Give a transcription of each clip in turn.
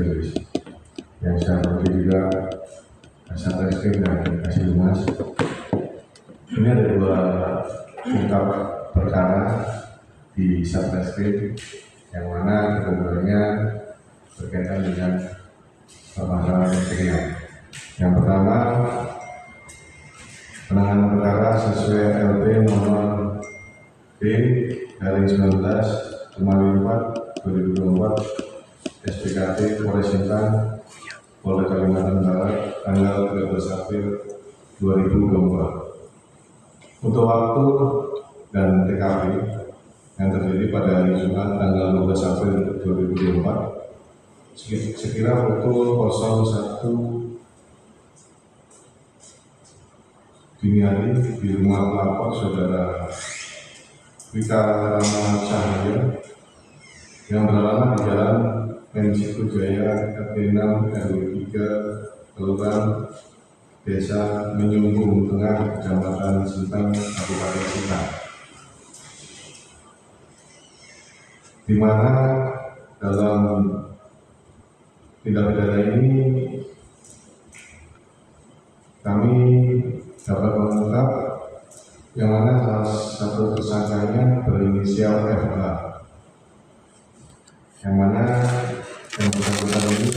rilis. Yang saya hormati juga Satreskrim dan Kasih Humas. Ini ada dua ungkap perkara di Satreskrim yang mana keduanya berkaitan dengan masalah material. Yang pertama, penanganan perkara sesuai LP nomor B/19 4 2024 SPKT Polres Sintang Polda Kalimantan Barat tanggal 13 April 2024. Untuk waktu dan TKP yang terjadi pada hari Jumat tanggal 12 April 2024 sekira pukul 01 dini hari di rumah pelapor Saudara Wika Rama Cahaya yang beralamat di Jalan Mensiku Jaya RT 6 RW 3 Kelurahan Desa Menyumbung Tengah Kecamatan Sintang Kabupaten Sintang, di mana dalam tindak pidana ini kami dapat mengungkap yang mana salah satu tersangkanya berinisial FA, yang mana yang bersangkutan ini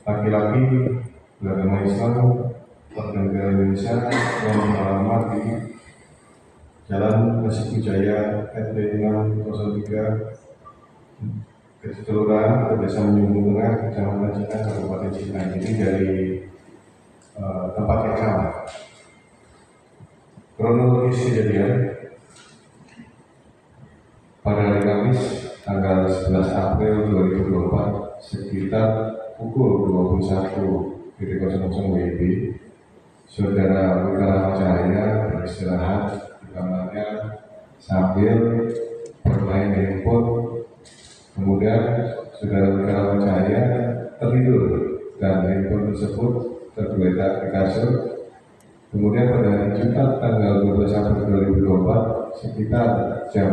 laki-laki beragama Islam warga negara Indonesia yang beralamat di Jalan Mensiku Jaya RT 603 Kelurahan Desa Menyumbung Tengah Kecamatan Sintang Kabupaten Sintang. Ini dari tempat yang sama. Kronologis kejadian pada hari Kamis tanggal 11 April 2024 sekitar pukul 21.00 WIB, Saudara Wika Rama Cahaya beristirahat di kamarnya sambil bermain handphone. Kemudian Saudara Wika Rama Cahaya tertidur dan handphone tersebut tergeletak di kasur. Kemudian pada hari Jumat tanggal 12 April 2024 sekitar jam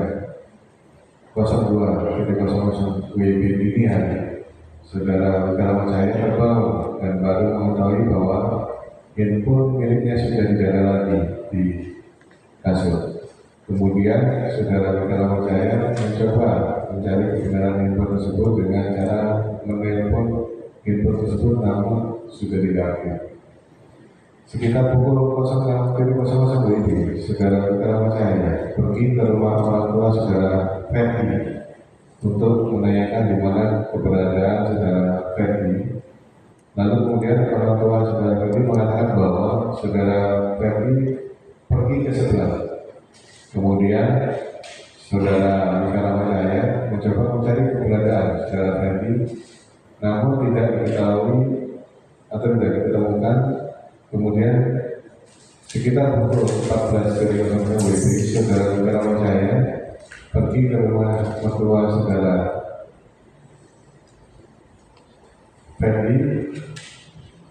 02.00 WIB dini hari, Saudara Wika Rama Cahaya terbangun dan baru mengetahui bahwa handphone miliknya sudah tidak ada lagi di kasur. Kemudian Saudara Wika Rama Cahaya mencoba mencari kebenaran handphone tersebut dengan cara menelpon handphone tersebut, namun sudah tidak aktif. Sekitar pukul 06.00 WIB, Saudara Wika Rama Cahaya pergi ke rumah orang tua Saudara Ferdi untuk menanyakan di mana keberadaan Saudara Ferdi. Lalu kemudian orang tua Saudara Ferdi mengatakan bahwa Saudara Ferdi pergi ke sebelah. Kemudian Saudara Wika Rama Cahaya mencoba mencari keberadaan Saudara Ferdi, namun tidak diketahui atau tidak ditemukan. Kemudian sekitar pukul 14.00 WIB, Saudara Wika Rama Cahaya pergi ke rumah mertua Saudara Ferdi.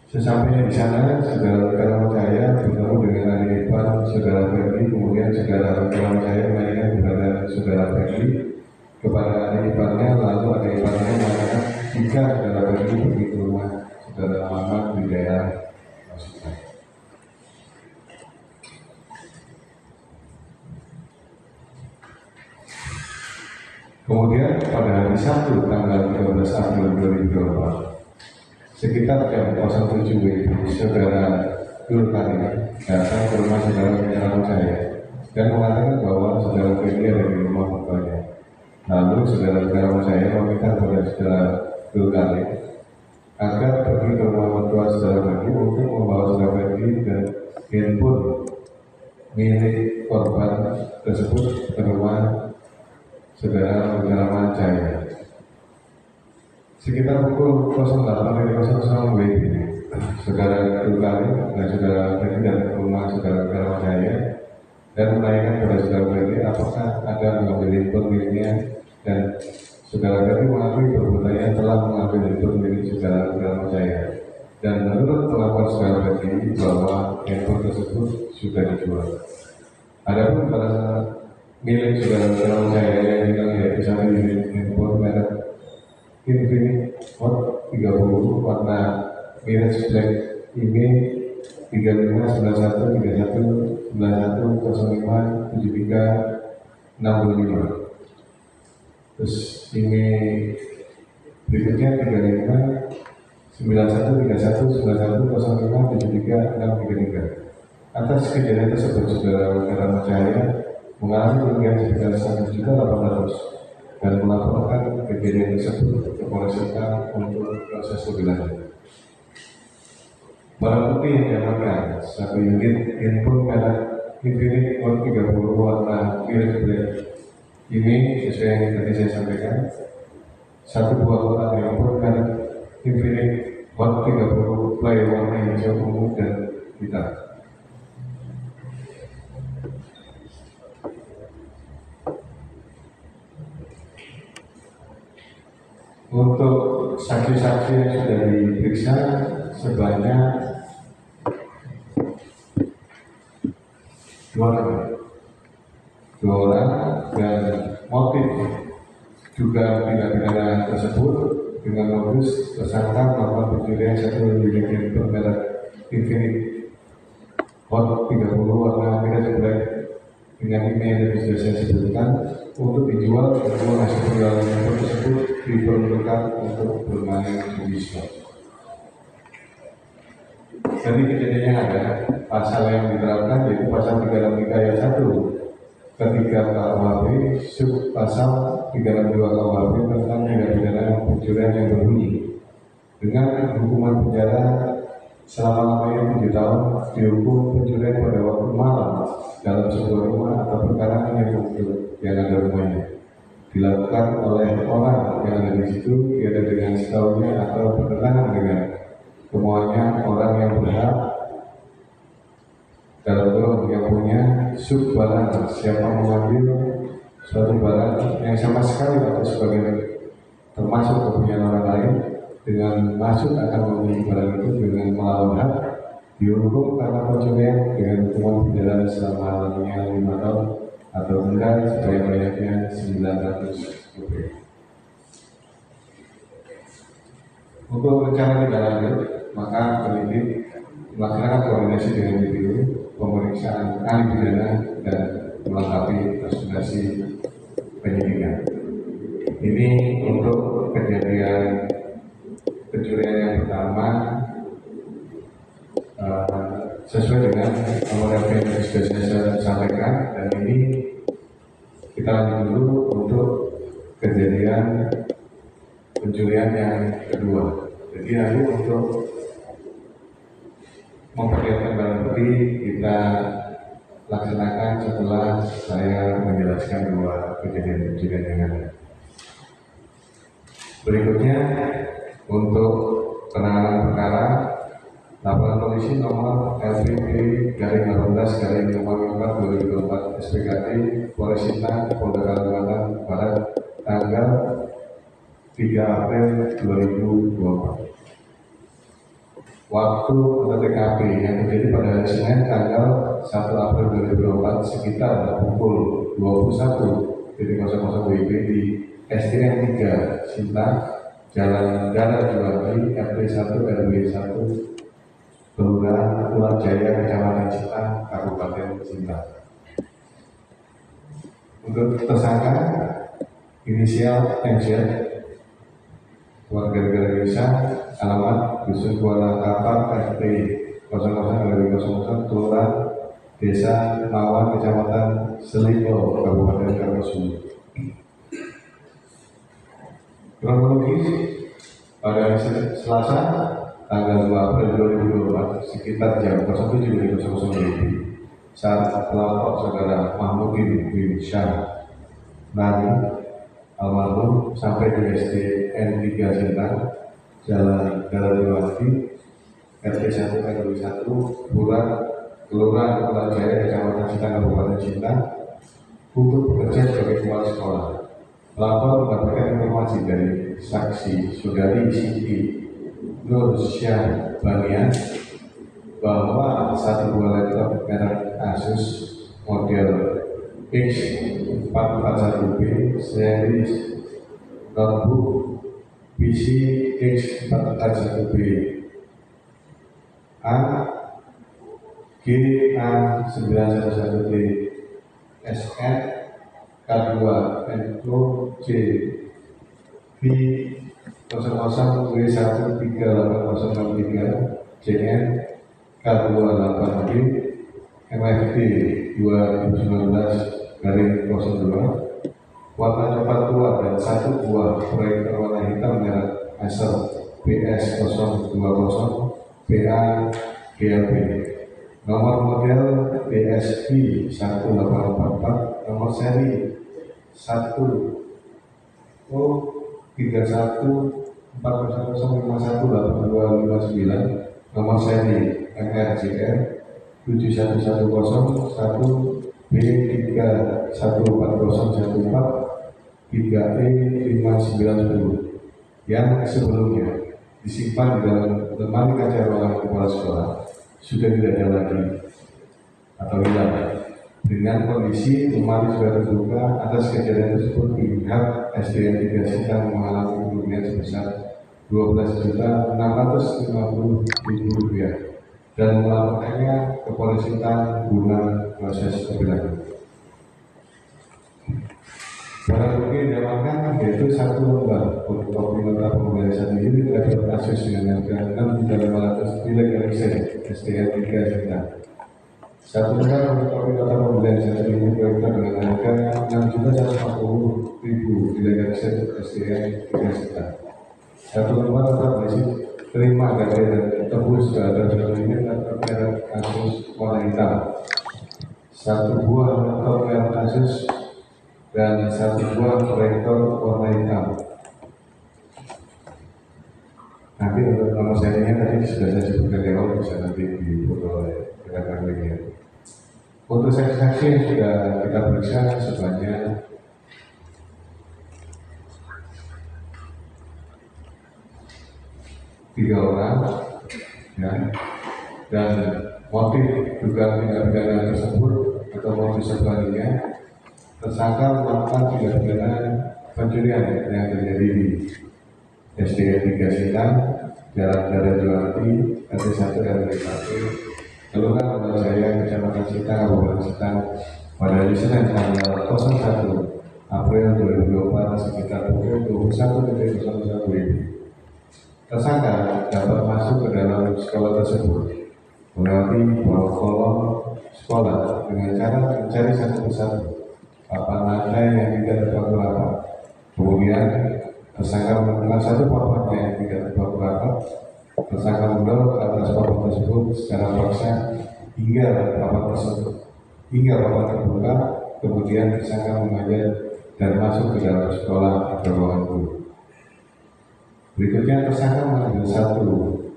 Sesampainya di sana, Saudara Wika Rama Cahaya bertemu dengan adik ipar Saudara Ferdi. Kemudian Saudara Wika Rama Cahaya menanyakan keberadaan Saudara Ferdi kepada adik iparnya. Lalu adik iparnya mengatakan jika Saudara Ferdi pergi ke rumah Saudara Mamat di daerah Masjid. Kemudian pada hari Sabtu tanggal 13 April 2024 sekitar jam 07.00 WIB, Saudara Dulkani datang ke rumah Saudara Wika Rama Cahaya dan mengatakan bahwa Saudara Ferdi ada di rumah mertuanya. Lalu Saudara Wika Rama Cahaya meminta kepada Saudara Dulkani agar pergi ke rumah mertua Saudara Ferdi untuk membawa Saudara Ferdi dan handphone milik korban tersebut ke rumah Saudara Wika Rama Cahaya. Sekitar pukul 08.00 WIB, Saudara Dulkani dan Saudara Ferdi datang ke rumah Saudara Wika Rama Cahaya dan menanyakan kepada Saudara Ferdi apakah ada mengambil handphone miliknya, dan Saudara Ferdi mengakui perbuatannya telah mengambil handphone milik Saudara Wika Rama Cahaya. Dan menurut pengakuan Saudara Ferdi bahwa handphone tersebut sudah dijual. Adapun pada milik saudara-saudara saya yang bilang ya bisa unit handphone merek Infinix Hot 30 warna Mirage Black ini 35919191057365. Terus ini berikutnya 35913191057363. Atas kejadian tersebut, saudara saya mengalami kerugian sekitar 1.800.000 dan melaporkan kejadian tersebut ke Polres untuk proses lebih lanjut. Barang bukti yang diamankan, satu unit handphone merek Infinix Hot 30 warna Mirage Black. Ini sesuai yang tadi saya sampaikan. Satu buah kotak handphone merek Infinix Hot 30 Play warna hijau ungu dan hitam. Untuk saksi-saksi yang sudah diperiksa sebanyak 2 orang dan motif juga tindak pidana tersebut dengan modus tersangka melakukan pencurian satu unit handphone merek Infinix Hot 30 warna Mirage Black dengan email yang sudah saya sebutkan untuk dijual. Kedua hasil penjualan handphone tersebut diperuntukkan untuk bermain judi slot. Jadi kejadiannya ada pasal yang diterapkan yaitu pasal 363 ayat 1 ketiga KUHP sub pasal 362 KUHP tentang tindak pidana pencurian yang berbunyi dengan hukuman penjara selama-lamanya 7 tahun, dihukum pencurian pada waktu malam dalam sebuah rumah atau perkarangan yang ada rumahnya dilakukan oleh orang yang ada di situ, yaitu dengan setahunya atau bertentangan dengan kemauannya orang yang berhak dalam kurung yang punya sub barang. Siapa mengambil suatu barang yang sama sekali atau sebagai termasuk kepunyaan orang lain dengan maksud akan membeli barang itu dengan melawan hak, dihukum karena pencurian dengan hukuman penjara selama-lamanya 5 tahun atau denda sebanyak-banyaknya 900 rupiah. Untuk rencana tindak lanjut, maka penyidik melaksanakan koordinasi dengan DPU, pemeriksaan ahli pidana dan melengkapi presentasi penyidikan. Ini untuk kejadian pencurian yang pertama sesuai dengan nomor yang sudah saya sampaikan, dan ini kita lanjut dulu untuk kejadian pencurian yang kedua. Jadi nanti untuk memperlihatkan barang bukti kita laksanakan setelah saya menjelaskan dua kejadian pencurian yang ada. Berikutnya untuk penanganan perkara, laporan polisi nomor LPP-18-04-2024 SPKT Polres Sintang Polda Kalimantan Barat tanggal 3 April 2024. Waktu atau TKP yang terjadi pada hari Senin tanggal 1 April 2024 sekitar pukul 21.00 WIB di SDN 3 Sintang, Jalan Darat Juwadi, RT 1 RW 1, Kelurahan Pulau Jaya, Kecamatan Sintang, Kabupaten Sintang. Untuk tersangka inisial MZ, warga negara Indonesia, alamat Dusun Kuala Kapal, RT 00 Kelurahan Desa Mawar, Kecamatan Selipo, Kabupaten Kapuasulu. Kronologis, pada hari Selasa tanggal 2 April 2024 sekitar jam 07.00 saat pelapor saudara Mahmudin bin Syah Nani almarhum sampai di SDN 3 Sintang, Jalan Darat Juwadi, RT 1 RW 1, Kelurahan Pulau Jaya, Kecamatan Sintang, Kabupaten Sintang, untuk bekerja sebagai kepala sekolah. Pelapor mendapatkan informasi dari saksi saudari Siti Nur Syah Banian bahwa satu buah laptop merek Asus model X441B seri notebook PC X441B A GA911D SN K2 NO J V00W138063 JN K28D MFD 2019-02 warna coklat tua dan satu buah proyektor warna hitam merek Acer PS020 PA GLB. Nomor model DSI 1844, nomor seri 1O3140518259, nomor seri MRJR 7110 B314014 3E5910 yang sebelumnya disimpan di dalam lemari kaca ruangan kepala sekolah sudah tidak ada lagi atau hilang. Dengan kondisi lemari sudah terbuka, atas kejadian tersebut pihak SDN 3 Sintang mengalami kerugian sebesar Rp12.650.000 dan melaporkannya ke Polisi guna proses lebih lanjut. Barang bukti yang diamankan yaitu satu lembar fotokopi nota pembayaran unit level kasus dengan harga 6.500 ilegal SDN 3 Sintang. Satu lembar fotokopi nota pembayaran unit level dengan harga 6.140.000 ilegal SDN 3 Sintang. Satu lembar nota berisi terima gaji dan tebus terhadap unit level merek kasus warna hitam. Satu buah laptop merek kasus dan satu buah proyektor warna hitam. Nanti untuk nomor serinya tadi sudah saya sebutkan di awal, bisa nanti difoto oleh rekan lainnya. Untuk saksi-saksi yang sudah kita periksa sebanyak 3 orang, ya, dan motif dugaan tindak pidana tersebut atau motif sebaliknya, tersangka melakukan tindak pidana pencurian yang terjadi di SDN 3 Sintang, Jalan Darat Juwarti, RT 1 RW 1, Kelurahan Kota Jaya, Kecamatan Sintang, Kabupaten Sintang, pada hari Senin tanggal 01 April 2024 sekitar pukul 21.01 WIB. Tersangka dapat masuk ke dalam sekolah tersebut melewati bawah kolom sekolah dengan cara mencari satu persatu papan lantai yang tidak terpaku rapat. Kemudian tersangka menemukan satu papan yang tidak terpaku rapat. Tersangka mendorong ke atas papan tersebut secara paksa hingga papan terbuka. Kemudian tersangka mengajar dan masuk ke dalam sekolah atau ruangan guru. Berikutnya tersangka mengambil satu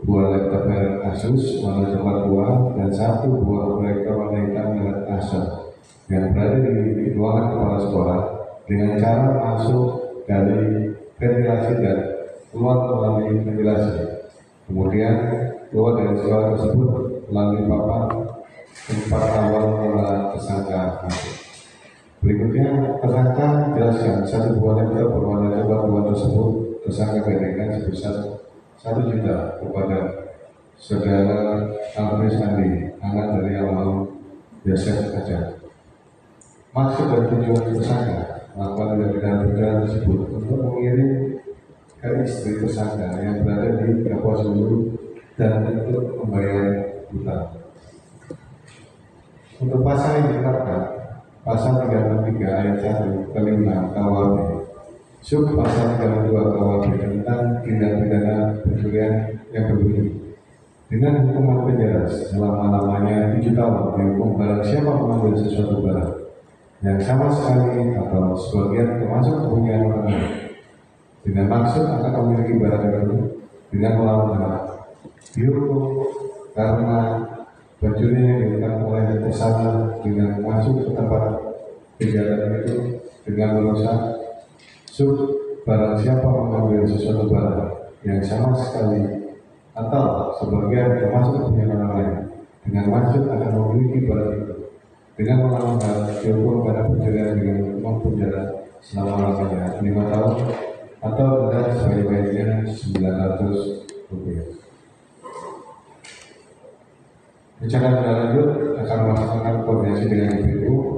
buah laptop merek Asus warna coklat tua dan satu buah proyektor warna hitam merek Acer yang berada di ruangan kepala sekolah dengan cara masuk dari ventilasi dan keluar melalui ventilasi. Kemudian keluar dari sekolah tersebut melalui papan tempat awal mula tersangka masuk. Berikutnya tersangka jelaskan satu buah laptop berwarna coklat tua tersebut tersangka gandengan sebesar 1 juta kepada saudara Alfred Andi, anak dari almarhum Yosef Kajar. Maksud dan tujuan tersangka melakukan tindak pidana tersebut untuk mengirim ke istri tersangka yang berada di Kapuasulu dan untuk membayar hutang. Untuk pasal yang ditetapkan, pasal 33 ayat 1 ke 5 KUHP, sub pasal 32 KUHP tentang tindak pidana pencurian yang berbunyi dengan hukuman penjara selama-lamanya 7 tahun dihukum barang siapa mengambil sesuatu barang yang sama sekali atau sebagian termasuk kepunyaan orang lain dengan maksud akan memiliki barang itu dengan melawan hak, dihukum karena pencurian yang dilakukan oleh tersangka dengan masuk ke tempat kejahatan itu dengan merusak sub barang siapa mengambil sesuatu barang yang sama sekali atau sebagian termasuk kepunyaan orang lain dengan maksud akan memiliki barang itu dengan mengamankan dihukum pada penjara dengan hukuman penjara selama-lamanya 5 tahun atau denda sebanyak-banyaknya Rp900. Rencana tindak lanjut akan melaksanakan koordinasi dengan IPU